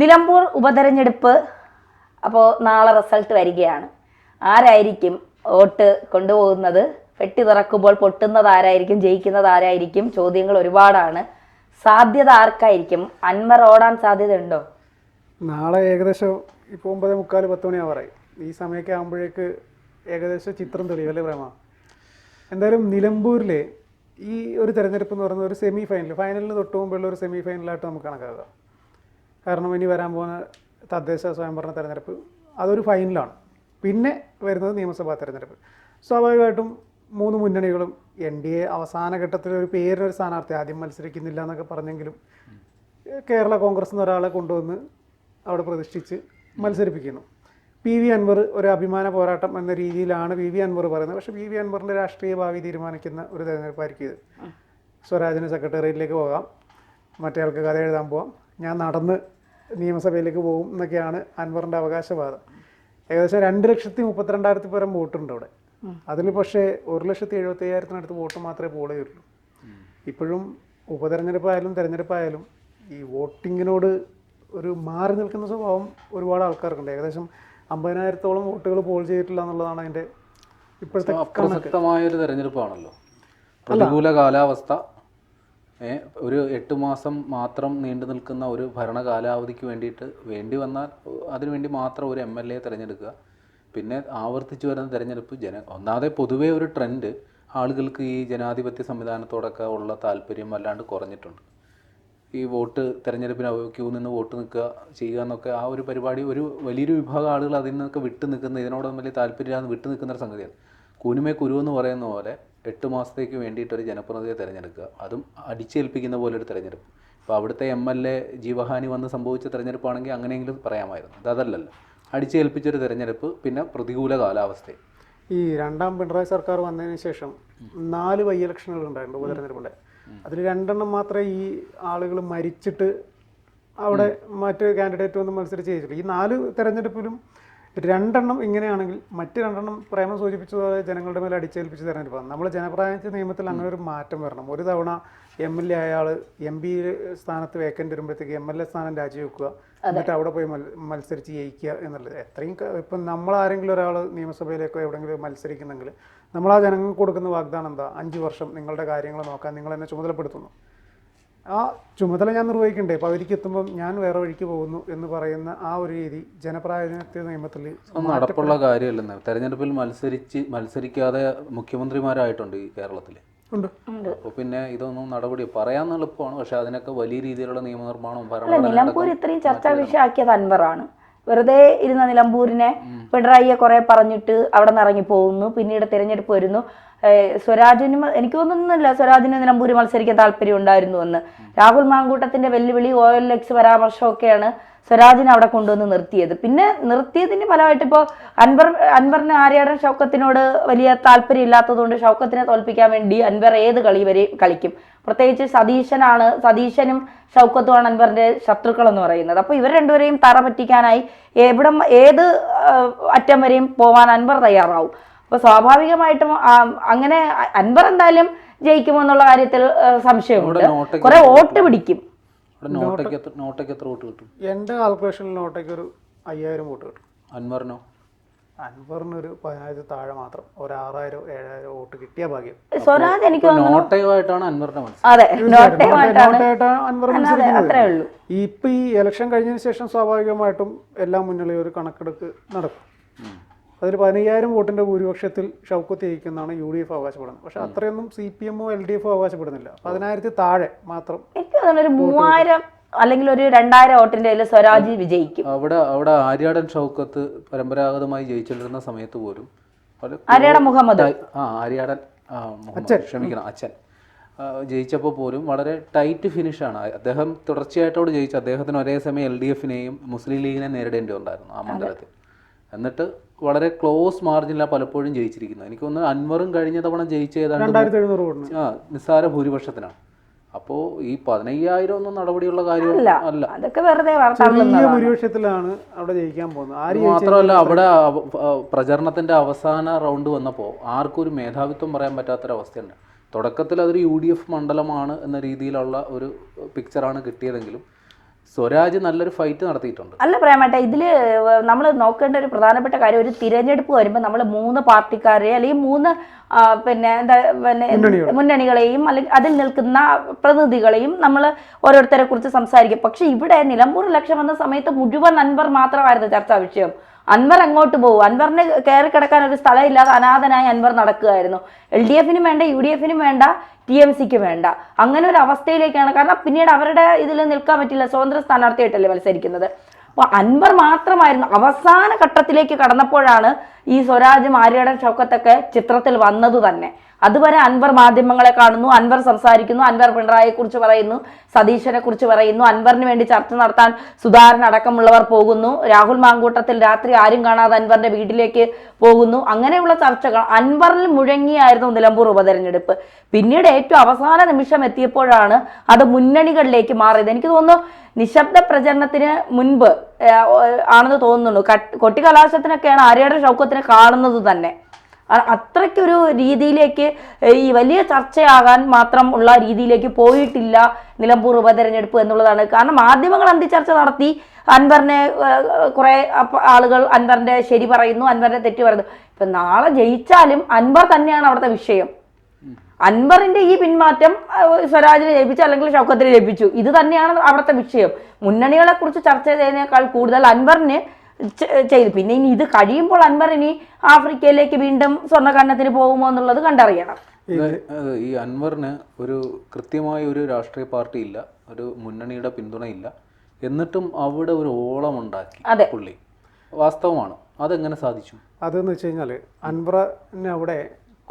നിലമ്പൂർ ഉപതെരഞ്ഞെടുപ്പ് അപ്പോൾ നാളെ റിസൾട്ട് വരികയാണ്. ആരായിരിക്കും വോട്ട് കൊണ്ടുപോകുന്നത്? പെട്ടി തുറക്കുമ്പോൾ പൊട്ടുന്നത് ആരായിരിക്കും? ജയിക്കുന്നത് ആരായിരിക്കും? ചോദ്യങ്ങൾ ഒരുപാടാണ്. സാധ്യത ആർക്കായിരിക്കും? അൻവർ ഓടാൻ സാധ്യതയുണ്ടോ? നാളെ ഏകദേശം ഇപ്പോൾ 9:45 10 മണിയാവാറായി. ഈ സമയമൊക്കെ ആകുമ്പോഴേക്ക് ഏകദേശം ചിത്രം തെളിയുമല്ലേ പ്രേമ? എന്തായാലും നിലമ്പൂരിലെ ഈ ഒരു തെരഞ്ഞെടുപ്പ് എന്ന് പറയുന്നത് ഒരു സെമി ഫൈനലിന് തൊട്ട് മുമ്പുള്ള ഒരു സെമി ഫൈനലായിട്ട് നമുക്ക് കണക്കാക്കാം. കാരണം ഇനി വരാൻ പോകുന്ന തദ്ദേശ സ്വയംഭരണ തെരഞ്ഞെടുപ്പ് അതൊരു ഫൈനലാണ്. പിന്നെ വരുന്നത് നിയമസഭാ തെരഞ്ഞെടുപ്പ്. സ്വാഭാവികമായിട്ടും 3 മുന്നണികളും NDA അവസാന ഘട്ടത്തിൽ ഒരു പേരിനൊരു സ്ഥാനാർത്ഥി ആദ്യം മത്സരിക്കുന്നില്ല എന്നൊക്കെ പറഞ്ഞെങ്കിലും കേരള കോൺഗ്രസ് എന്ന ഒരാളെ കൊണ്ടുവന്ന് അവിടെ പ്രതിഷ്ഠിച്ച് മത്സരിപ്പിക്കുന്നു. PV അൻവർ ഒരു അഭിമാന പോരാട്ടം എന്ന രീതിയിലാണ് PV അൻവർ പറയുന്നത്. പക്ഷേ PV അൻവറിൻ്റെ രാഷ്ട്രീയ ഭാവി തീരുമാനിക്കുന്ന ഒരു തെരഞ്ഞെടുപ്പായിരിക്കും ഇത്. സ്വരാജിന് സെക്രട്ടേറിയറ്റിലേക്ക് പോകാം, മറ്റേ ആൾക്ക് കഥ എഴുതാൻ പോകാം, ഞാൻ നടന്ന് നിയമസഭയിലേക്ക് പോകും എന്നൊക്കെയാണ് അൻവറിൻ്റെ അവകാശവാദം. ഏകദേശം 2,32,000 പേരം വോട്ടുണ്ട് അവിടെ. അതിൽ പക്ഷേ 1,75,000 വോട്ട് മാത്രമേ പോൾ ചെയ്തിട്ടുള്ളൂ. ഇപ്പോഴും ഉപതെരഞ്ഞെടുപ്പായാലും തെരഞ്ഞെടുപ്പായാലും ഈ വോട്ടിങ്ങിനോട് ഒരു മാറി നിൽക്കുന്ന സ്വഭാവം ഒരുപാട് ആൾക്കാർക്കുണ്ട്. ഏകദേശം 50,000-ഓളം വോട്ടുകൾ പോൾ ചെയ്തിട്ടില്ല എന്നുള്ളതാണ് അതിൻ്റെ ഇപ്പോഴത്തെ അപ്രസക്തമായൊരു തെരഞ്ഞെടുപ്പാണല്ലോ. പ്രതികൂല കാലാവസ്ഥ, ഒരു 8 മാസം മാത്രം നീണ്ടു നിൽക്കുന്ന ഒരു ഭരണ കാലാവധിക്ക് വേണ്ടി വന്നാൽ അതിനുവേണ്ടി മാത്രം ഒരു MLA തിരഞ്ഞെടുക്കുക. പിന്നെ ആവർത്തിച്ചു വരുന്ന തെരഞ്ഞെടുപ്പ് ഒന്നാമതെ പൊതുവേ ഒരു ട്രെൻഡ്, ആളുകൾക്ക് ഈ ജനാധിപത്യ സംവിധാനത്തോടൊക്കെ ഉള്ള താല്പര്യം വല്ലാണ്ട് കുറഞ്ഞിട്ടുണ്ട്. ഈ വോട്ട് തെരഞ്ഞെടുപ്പിന് ക്യൂ നിന്ന് വോട്ട് നിൽക്കുക ചെയ്യുക എന്നൊക്കെ ആ ഒരു പരിപാടി ഒരു വലിയൊരു വിഭാഗം ആളുകൾ അതിൽ നിന്നൊക്കെ വിട്ടു നിൽക്കുന്ന, ഇതിനോടൊന്നും വലിയ താല്പര്യമില്ലാതെ വിട്ടു നിൽക്കുന്ന ഒരു സംഗതിയാണ്. കുനുമേ കുരു എന്ന് പറയുന്ന പോലെ 8 മാസത്തേക്ക് വേണ്ടിയിട്ടൊരു ജനപ്രതിനിധിയെ തിരഞ്ഞെടുക്കുക, അതും അടിച്ചേൽപ്പിക്കുന്ന പോലെ ഒരു തിരഞ്ഞെടുപ്പ്. ഇപ്പോൾ അവിടുത്തെ MLA ജീവഹാനി വന്ന് സംഭവിച്ച തിരഞ്ഞെടുപ്പാണെങ്കിൽ അങ്ങനെയെങ്കിലും പറയാമായിരുന്നു. അതല്ലല്ലോ, അടിച്ചേൽപ്പിച്ചൊരു തിരഞ്ഞെടുപ്പ്, പിന്നെ പ്രതികൂല കാലാവസ്ഥ. ഈ രണ്ടാം പിണറായി സർക്കാർ വന്നതിന് ശേഷം 4 ബൈ ഇലക്ഷനുകൾ ഉണ്ടായിട്ടുണ്ട് ഉപതെരഞ്ഞെടുപ്പുണ്ട്. അതിൽ 2 മാത്രമേ ഈ ആളുകൾ മരിച്ചിട്ട് അവിടെ മറ്റ് കാൻഡിഡേറ്റ് വന്ന് മത്സരിച്ച് ജയിച്ചിട്ടുള്ളൂ. ഈ 4 തെരഞ്ഞെടുപ്പിലും 2 ഇങ്ങനെയാണെങ്കിൽ മറ്റ് 2 പ്രേമം സൂചിപ്പിച്ചതുപോലെ ജനങ്ങളുടെ മേലെ അടിച്ചേൽപ്പിച്ച് തെരഞ്ഞെടുപ്പാണ്. നമ്മൾ ജനപ്രാതിനിധ്യ നിയമത്തിൽ അങ്ങനെ ഒരു മാറ്റം വരണം. ഒരു തവണ MLA അയാൾ MP സ്ഥാനത്ത് വേക്കൻ്റ് വരുമ്പോഴത്തേക്ക് MLA സ്ഥാനം രാജിവെക്കുക, എന്നിട്ട് അവിടെ പോയി മത്സരിച്ച് ജയിക്കുക എന്നുള്ളത് എത്രയും ഇപ്പം നമ്മളാരെങ്കിലും ഒരാൾ നിയമസഭയിലേക്കോ എവിടെയെങ്കിലും മത്സരിക്കുന്നെങ്കിൽ നമ്മൾ ആ ജനങ്ങൾക്ക് കൊടുക്കുന്ന വാഗ്ദാനം എന്താ? 5 വർഷം നിങ്ങളുടെ കാര്യങ്ങൾ നോക്കാൻ നിങ്ങൾ എന്നെ ചുമതലപ്പെടുത്തുന്നു. ആ ചുമതല ഞാൻ നിർവഹിക്കണ്ടേ? പകുതിക്ക് എത്തുമ്പം ഞാൻ വേറെ വഴിക്ക് പോകുന്നു എന്ന് പറയുന്ന ആ ഒരു രീതി ജനപ്രാതിനിധ്യ നിയമത്തിൽ നടപ്പുള്ള കാര്യമല്ലെന്ന്. തെരഞ്ഞെടുപ്പിൽ മത്സരിക്കാതെ മുഖ്യമന്ത്രിമാരായിട്ടുണ്ട് ഈ കേരളത്തിൽ. അപ്പോൾ പിന്നെ ഇതൊന്നും നടപടി പറയാൻ എളുപ്പമാണ്, പക്ഷെ അതിനൊക്കെ വലിയ രീതിയിലുള്ള നിയമനിർമ്മാണവും നിലമ്പൂർ ഇത്രയും ചർച്ചാ വിഷയമാക്കിയത് അൻവറാണ്. വെറുതെ ഇരുന്ന നിലമ്പൂരിനെ പിണറായിയെ കുറെ പറഞ്ഞിട്ട് അവിടെ നിന്ന് ഇറങ്ങി പോകുന്നു. പിന്നീട് തിരഞ്ഞെടുപ്പ് വരുന്നു. സ്വരാജിന് എനിക്ക് തോന്നുന്നില്ല സ്വരാജിന് നിലമ്പൂര് മത്സരിക്കാൻ താല്പര്യം ഉണ്ടായിരുന്നു എന്ന്. രാഹുൽ മാങ്കൂട്ടത്തിന്റെ വെല്ലുവിളി, OLX പരാമർശമൊക്കെയാണ് സ്വരാജിനെ അവിടെ കൊണ്ടുവന്ന് നിർത്തിയത്. പിന്നെ നിർത്തിയതിന് ഫലമായിട്ട് ഇപ്പോൾ അൻവറിന് ആര്യാടൻ ഷൗക്കത്തിനോട് വലിയ താല്പര്യം ഇല്ലാത്തതുകൊണ്ട് ഷൗക്കത്തിനെ തോൽപ്പിക്കാൻ വേണ്ടി അൻവർ ഏത് കളി വരെ കളിക്കും. പ്രത്യേകിച്ച് സതീശനും ഷൗക്കത്തുമാണ് അൻവറിന്റെ ശത്രുക്കൾ എന്ന് പറയുന്നത്. അപ്പോൾ ഇവർ രണ്ടുപേരെയും തറ പറ്റിക്കാനായി ഏത് അറ്റം വരെയും പോവാൻ അൻവർ തയ്യാറാവും. അപ്പോൾ സ്വാഭാവികമായിട്ടും അങ്ങനെ അൻവർ എന്തായാലും ജയിക്കുമോ എന്നുള്ള കാര്യത്തിൽ സംശയമുണ്ട്. കുറെ വോട്ട് പിടിക്കും. എൻ്റെ കാൽക്കുലേഷനിൽ നോട്ടയ്ക്ക് ഒരു 5,000 വോട്ട് കിട്ടും. അൻവറിനൊരു 10,000 താഴെ മാത്രം, ഒരു 6,000 7,000 വോട്ട് കിട്ടിയ ഭാഗ്യം. സ്വരാജ് എനിക്ക് നോട്ടയുമായിട്ടാണ് അൻവറിന്റെ അൻവർ മത്സരിക്കുന്നത്. ഇപ്പൊ ഈ ഇലക്ഷൻ കഴിഞ്ഞതിന് ശേഷം സ്വാഭാവികമായിട്ടും എല്ലാ മുന്നിലും ഒരു കണക്കെടുപ്പ് നടക്കും. അതിൽ 15,000 വോട്ടിന്റെ ഭൂരിപക്ഷത്തിൽ ഷൗക്കത്ത് ജയിക്കുന്നതാണ് UDF അവകാശപ്പെടുന്നത്. പക്ഷെ അത്രയൊന്നും CPM LDF അവകാശപ്പെടുന്നില്ല. 10,000 താഴെ മാത്രം. എനിക്ക് ഒരു 3,000 അല്ലെങ്കിൽ ഒരു 2,000 വോട്ടിന്റെ സ്വരാജ് വിജയിക്കും. അവിടെ ആര്യാടൻ ഷൗക്കത്ത് പരമ്പരാഗതമായി ജയിച്ചിരുന്ന സമയത്ത് പോലും അച്ഛൻ ജയിച്ചപ്പോൾ പോലും വളരെ ടൈറ്റ് ഫിനിഷാണ്. അദ്ദേഹം തുടർച്ചയായിട്ടോട് ജയിച്ചു. അദ്ദേഹത്തിന് ഒരേ സമയം LDFനെയും മുസ്ലിം ലീഗിനെ നേരിടേണ്ടി ഉണ്ടായിരുന്നു ആ മണ്ഡലത്തിൽ. എന്നിട്ട് വളരെ ക്ലോസ് മാർജിനിലാണ് പലപ്പോഴും ജയിച്ചിരിക്കുന്നത്. എനിക്ക് തോന്നുന്നു അൻവറും കഴിഞ്ഞ തവണ ജയിച്ച നിസ്സാര ഭൂരിപക്ഷത്തിനാണ്. അപ്പോൾ ഈ 15,000 ഒന്നും നടപടിയുള്ള കാര്യമല്ല. ഭൂരിപക്ഷത്തിലാണ് അവിടെ ജയിക്കാൻ പോകുന്നത്. മാത്രമല്ല, അവിടെ പ്രചരണത്തിന്റെ അവസാന റൗണ്ട് വന്നപ്പോൾ ആർക്കും ഒരു മേധാവിത്വം പറയാൻ പറ്റാത്തൊരവസ്ഥയുണ്ട്. തുടക്കത്തിൽ അതൊരു UDF മണ്ഡലമാണ് എന്ന രീതിയിലുള്ള ഒരു പിക്ചറാണ് കിട്ടിയതെങ്കിലും സ്വരാജ് നല്ലൊരു ഫൈറ്റ് നടത്തിയിട്ടുണ്ട്. അല്ല പ്രേമേട്ട, ഇതില് നമ്മൾ നോക്കേണ്ട ഒരു പ്രധാനപ്പെട്ട കാര്യം, ഒരു തിരഞ്ഞെടുപ്പ് വരുമ്പോൾ നമ്മൾ 3 പാർട്ടിക്കാരെ അല്ലെങ്കിൽ 3 മുന്നണികളെയും അല്ലെങ്കിൽ അതിൽ നിൽക്കുന്ന പ്രതിനിധികളെയും നമ്മൾ ഓരോരുത്തരെ കുറിച്ച് സംസാരിക്കും. പക്ഷെ ഇവിടെ നിലമ്പൂർ ഇലക്ഷൻ വന്ന സമയത്ത് മുഴുവൻ അൻവർ മാത്രമായിരുന്നു ചർച്ചാ വിഷയം. അൻവർ അങ്ങോട്ട് പോകും. അൻവറിന് കയറി കിടക്കാൻ ഒരു സ്ഥലമില്ലാതെ അനാഥനായി അൻവർ നടക്കുകയായിരുന്നു. LDFനും വേണ്ട, UDFനും വേണ്ട, TMCക്ക് വേണ്ട. അങ്ങനെ ഒരു അവസ്ഥയിലേക്കാണ്. കാരണം പിന്നീട് അവരുടെ ഇതിൽ നിൽക്കാൻ പറ്റില്ല, സ്വതന്ത്ര സ്ഥാനാർത്ഥിയായിട്ടല്ലേ മത്സരിക്കുന്നത്. അപ്പോൾ അൻവർ മാത്രമായിരുന്നു. അവസാന ഘട്ടത്തിലേക്ക് കടന്നപ്പോഴാണ് ഈ സ്വരാജും ആര്യാടൻ ഷൗക്കത്തൊക്കെ ചിത്രത്തിൽ വന്നത് തന്നെ. അതുവരെ അൻവർ മാധ്യമങ്ങളെ കാണുന്നു, അൻവർ സംസാരിക്കുന്നു, അൻവർ പിണറായിയെ കുറിച്ച് പറയുന്നു, സതീശനെ കുറിച്ച് പറയുന്നു, അൻവറിന് വേണ്ടി ചർച്ച നടത്താൻ സുധാകരൻ അടക്കമുള്ളവർ പോകുന്നു, രാഹുൽ മാങ്കൂട്ടത്തിൽ രാത്രി ആരും കാണാതെ അൻവറിന്റെ വീട്ടിലേക്ക് പോകുന്നു. അങ്ങനെയുള്ള ചർച്ചകൾ അൻവറിൽ മുഴങ്ങിയായിരുന്നു നിലമ്പൂർ ഉപതെരഞ്ഞെടുപ്പ്. പിന്നീട് ഏറ്റവും അവസാന നിമിഷം എത്തിയപ്പോഴാണ് അത് മുന്നണികളിലേക്ക് മാറിയത്. എനിക്ക് തോന്നുന്നു നിശബ്ദ പ്രചരണത്തിന് മുൻപ് ആണെന്ന് തോന്നുന്നു. കൊട്ടിക്കലാശത്തിനൊക്കെയാണ് ആര്യാടൻ ഷൗക്കത്തിനെ കാണുന്നത് തന്നെ. അത്രയ്ക്കൊരു രീതിയിലേക്ക് ഈ വലിയ ചർച്ചയാകാൻ മാത്രം ഉള്ള രീതിയിലേക്ക് പോയിട്ടില്ല നിലമ്പൂർ ഉപതെരഞ്ഞെടുപ്പ് എന്നുള്ളതാണ്. കാരണം മാധ്യമങ്ങൾ അന്തിച്ചർച്ച നടത്തി, അൻവറിനെ കുറെ ആളുകൾ അൻവറിന്റെ ശരി പറയുന്നു, അൻവറിന്റെ തെറ്റ് പറയുന്നു. ഇപ്പൊ നാളെ ജയിച്ചാലും അൻവർ തന്നെയാണ് അവിടുത്തെ വിഷയം. അൻവറിന്റെ ഈ പിന്മാറ്റം സ്വരാജിനെ ജയിപ്പിച്ചു അല്ലെങ്കിൽ ഷൗക്കത്തിനെ ജയിപ്പിച്ചു, ഇത് തന്നെയാണ് അവിടുത്തെ വിഷയം. മുന്നണികളെ കുറിച്ച് ചർച്ച ചെയ്യുന്നതിനേക്കാൾ കൂടുതൽ അൻവറിന് ചെയ്തു. പിന്നെ ഇനി ഇത് കഴിയുമ്പോൾ അൻവർ ഇനി ആഫ്രിക്കയിലേക്ക് വീണ്ടും സ്വർണ്ണക്കന്നത്തിന് പോകുമോ എന്നുള്ളത് കണ്ടറിയണം. ഈ അൻവറിന് ഒരു കൃത്യമായ ഒരു രാഷ്ട്രീയ പാർട്ടി ഇല്ല, ഒരു മുന്നണിയുടെ പിന്തുണയില്ല, എന്നിട്ടും അവിടെ ഒരു ഓളം ഉണ്ടാക്കി പുള്ളി. വാസ്തവമാണ്. അതെങ്ങനെ സാധിച്ചു? അതെന്ന് വെച്ച് കഴിഞ്ഞാൽ അൻവറിന് അവിടെ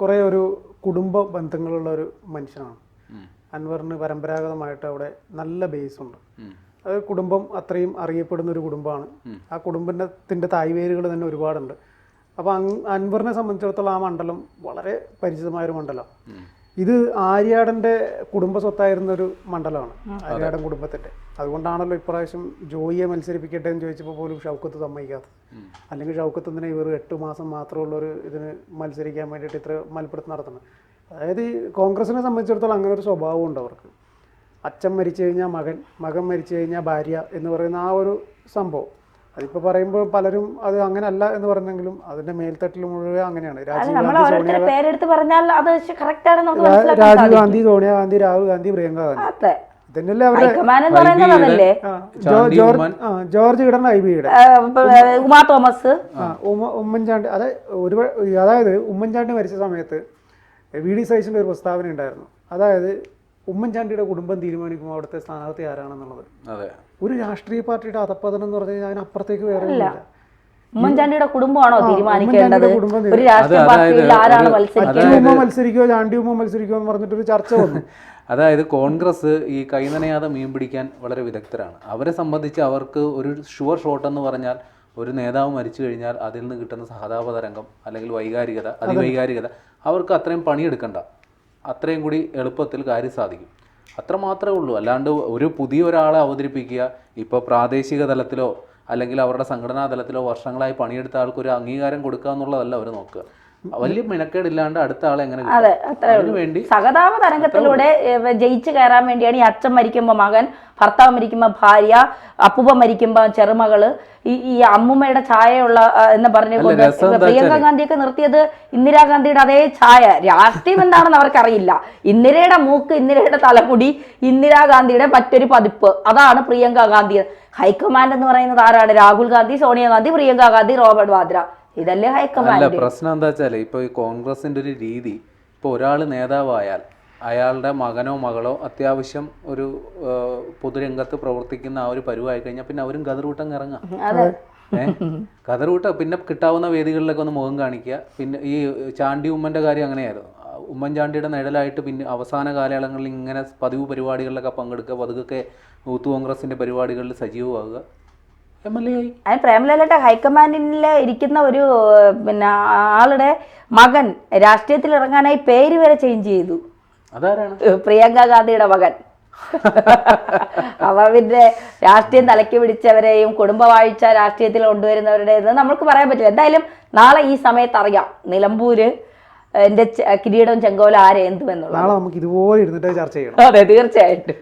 കുറേ ഒരു കുടുംബ ബന്ധങ്ങളുള്ള ഒരു മനുഷ്യനാണ്. അൻവറിന് പരമ്പരാഗതമായിട്ട് അവിടെ നല്ല ബേസ് ഉണ്ട്. അത് കുടുംബം അത്രയും അറിയപ്പെടുന്ന ഒരു കുടുംബമാണ്. ആ കുടുംബത്തിൻ്റെ തായ്വേരുകൾ തന്നെ ഒരുപാടുണ്ട്. അപ്പോൾ അൻവറിനെ സംബന്ധിച്ചിടത്തോളം ആ മണ്ഡലം വളരെ പരിചിതമായൊരു മണ്ഡലം. ഇത് ആര്യാടൻ്റെ കുടുംബ സ്വത്തായിരുന്ന ഒരു മണ്ഡലമാണ്, ആര്യാടൻ കുടുംബത്തിൻ്റെ. അതുകൊണ്ടാണല്ലോ ഇപ്രാവശ്യം ജോയിയെ മത്സരിപ്പിക്കട്ടെ എന്ന് ചോദിച്ചപ്പോൾ പോലും ഷൗക്കത്ത് സമ്മതിക്കാത്തത്. അല്ലെങ്കിൽ ഷൗക്കത്ത് എന്തിനാ ഇവർ 8 മാസം മാത്രമുള്ളൊരു ഇതിന് മത്സരിക്കാൻ വേണ്ടിയിട്ട് ഇത്ര മൽപ്പിടുത്തം നടത്തുന്നത്. അതായത് ഈ കോൺഗ്രസിനെ സംബന്ധിച്ചിടത്തോളം അങ്ങനെ ഒരു സ്വഭാവം ഉണ്ട് അവർക്ക്. അച്ഛൻ മരിച്ചു കഴിഞ്ഞാൽ മകൻ, മകൻ മരിച്ചു കഴിഞ്ഞാൽ ഭാര്യ എന്ന് പറയുന്ന ആ ഒരു സംഭവം. അതിപ്പോൾ പറയുമ്പോൾ പലരും അത് അങ്ങനെ അല്ല എന്ന് പറഞ്ഞെങ്കിലും അതിന്റെ മേൽത്തട്ടിൽ മുഴുവൻ അങ്ങനെയാണ്. രാജീവ് ഗാന്ധി, സോണിയാഗാന്ധി, രാഹുൽ ഗാന്ധി, പ്രിയങ്ക ഗാന്ധി, ഇതന്നെയല്ലേ അവരുടെ ജോർജ് ഇടൻ, IBയുടെ ഉമ്മൻചാണ്ടി. അതായത് ഉമ്മൻചാണ്ടി മരിച്ച സമയത്ത് VD സതീശൻ്റെ ഒരു പ്രസ്താവന ഉണ്ടായിരുന്നു. അതായത് ഉമ്മൻചാണ്ടിയുടെ കുടുംബം തീരുമാനിക്കുമ്പോൾ അവിടുത്തെ സ്ഥാനാർത്ഥി ആരാണെന്നുള്ളത്. ഒരു രാഷ്ട്രീയ പാർട്ടിയുടെ അധപ്പതനം എന്ന് പറഞ്ഞു കഴിഞ്ഞാൽ അതിനപ്പുറത്തേക്ക് വേറെ ഇല്ല. ഉമ്മൻചാണ്ടിയുടെ കുടുംബമാണോ തീരുമാനിക്കേണ്ടത് ഒരു രാഷ്ട്രീയ പാർട്ടിയിൽ ആരാണ് മത്സരിക്കോ ചാണ്ടി ഉമ്മ മത്സരിക്കോ എന്ന് പറഞ്ഞിട്ടൊരു ചർച്ച വന്നു. അതായത് കോൺഗ്രസ് ഈ കൈനനയാതെ മീൻ പിടിക്കാൻ വളരെ വിദഗ്ധരാണ്. അവരെ സംബന്ധിച്ച് അവർക്ക് ഒരു ഷുവർ ഷോട്ട് എന്ന് പറഞ്ഞാൽ ഒരു നേതാവ് മരിച്ചു കഴിഞ്ഞാൽ അതിൽ നിന്ന് കിട്ടുന്ന സഹതാപ തരംഗം അല്ലെങ്കിൽ വൈകാരികത, അതിവൈകാരികത, അവർക്ക് അത്രയും പണിയെടുക്കണ്ട, അത്രയും കൂടി എളുപ്പത്തിൽ കാര്യം സാധിക്കും. അത്രമാത്രമേ ഉള്ളൂ. അല്ലാണ്ട് ഒരു പുതിയ ഒരാളെ അവതരിപ്പിക്കുക, ഇപ്പോൾ പ്രാദേശിക തലത്തിലോ അല്ലെങ്കിൽ അവരുടെ സംഘടനാ തലത്തിലോ വർഷങ്ങളായി പണിയെടുത്ത ആൾക്കൊരു അംഗീകാരം കൊടുക്കുക എന്നുള്ളതല്ല അവർ നോക്കുക. വലിയ മിനക്കേടില്ലാണ്ട് അടുത്ത ആളെ എങ്ങനെ വേണ്ടി സഹതാപ തരംഗത്തിലൂടെ ജയിച്ചു കയറാൻ വേണ്ടിയാണ് ഈ അച്ഛൻ മരിക്കുമ്പോൾ മകൻ, ഭർത്താവ് മരിക്കുമ്പോൾ ഭാര്യ, അപ്പൂപ്പ മരിക്കുമ്പോൾ ചെറുമകള്, ഈ അമ്മുമ്മയുടെ ഛായയുള്ള എന്ന് പറഞ്ഞുകൊണ്ട് പ്രിയങ്ക ഗാന്ധിയൊക്കെ നിർത്തിയത് ഇന്ദിരാഗാന്ധിയുടെ അതേ ഛായ. രാഷ്ട്രീയം എന്താണെന്ന് അവർക്കറിയില്ല. ഇന്ദിരയുടെ മൂക്ക്, ഇന്ദിരയുടെ തലമുടി, ഇന്ദിരാഗാന്ധിയുടെ മറ്റൊരു പതിപ്പ്, അതാണ് പ്രിയങ്ക ഗാന്ധി. ഹൈക്കമാൻഡ് എന്ന് പറയുന്നത് ആരാണ്? രാഹുൽ ഗാന്ധി, സോണിയാഗാന്ധി, പ്രിയങ്ക ഗാന്ധി, റോബർട്ട് വാദ്ര, ഇതല്ലേ ഹൈക്കമാൻഡ്. പ്രശ്നം എന്താ വെച്ചാൽ ഇപ്പോൾ ഈ കോൺഗ്രസിന്റെ ഒരു രീതി, ഇപ്പോൾ ഒരാൾ നേതാവായാൽ അയാളുടെ മകനോ മകളോ അത്യാവശ്യം ഒരു പൊതുരംഗത്ത് പ്രവർത്തിക്കുന്ന ആ ഒരു പരുവായി കഴിഞ്ഞാൽ പിന്നെ അവരും കതറൂട്ടം ഇറങ്ങാം. കതറൂട്ട പിന്നെ കിട്ടാവുന്ന വേദികളിലൊക്കെ ഒന്ന് മുഖം കാണിക്കുക. പിന്നെ ഈ ചാണ്ടി ഉമ്മന്റെ കാര്യം അങ്ങനെയായിരുന്നു. ഉമ്മൻചാണ്ടിയുടെ നിഴലായിട്ട് പിന്നെ അവസാന കാലയളങ്ങളിൽ ഇങ്ങനെ പതിവ് പരിപാടികളിലൊക്കെ പങ്കെടുക്കുക, പതുക്കെ യൂത്ത് കോൺഗ്രസിന്റെ പരിപാടികളിൽ സജീവമാകുക. പ്രേമലയുടെ ഹൈക്കമാൻഡിൽ ഇരിക്കുന്ന ഒരു ആളുടെ മകൻ രാഷ്ട്രീയത്തിൽ ഇറങ്ങാനായി പേര് വരെ ചേഞ്ച് ചെയ്തു. അതാരാണ്? പ്രിയങ്ക ഗാന്ധിയുടെ മകൻ. അവരുടെ രാഷ്ട്രീയം തലയ്ക്ക് പിടിച്ചവരെയും കുടുംബവാഴ്ച രാഷ്ട്രീയത്തിൽ കൊണ്ടുവരുന്നവരുടെ നമുക്ക് പറയാൻ പറ്റില്ല. എന്തായാലും നാളെ ഈ സമയത്ത് അറിയാം നിലമ്പൂര് എന്റെ കിരീടവും ചെങ്കോലും ആരെ എന്തുമെന്നുള്ളത്. നാളെ നമുക്ക് ഇതുപോലെ ഇരുന്നിട്ട് ചർച്ച ചെയ്യണം. അതെ, തീർച്ചയായിട്ടും.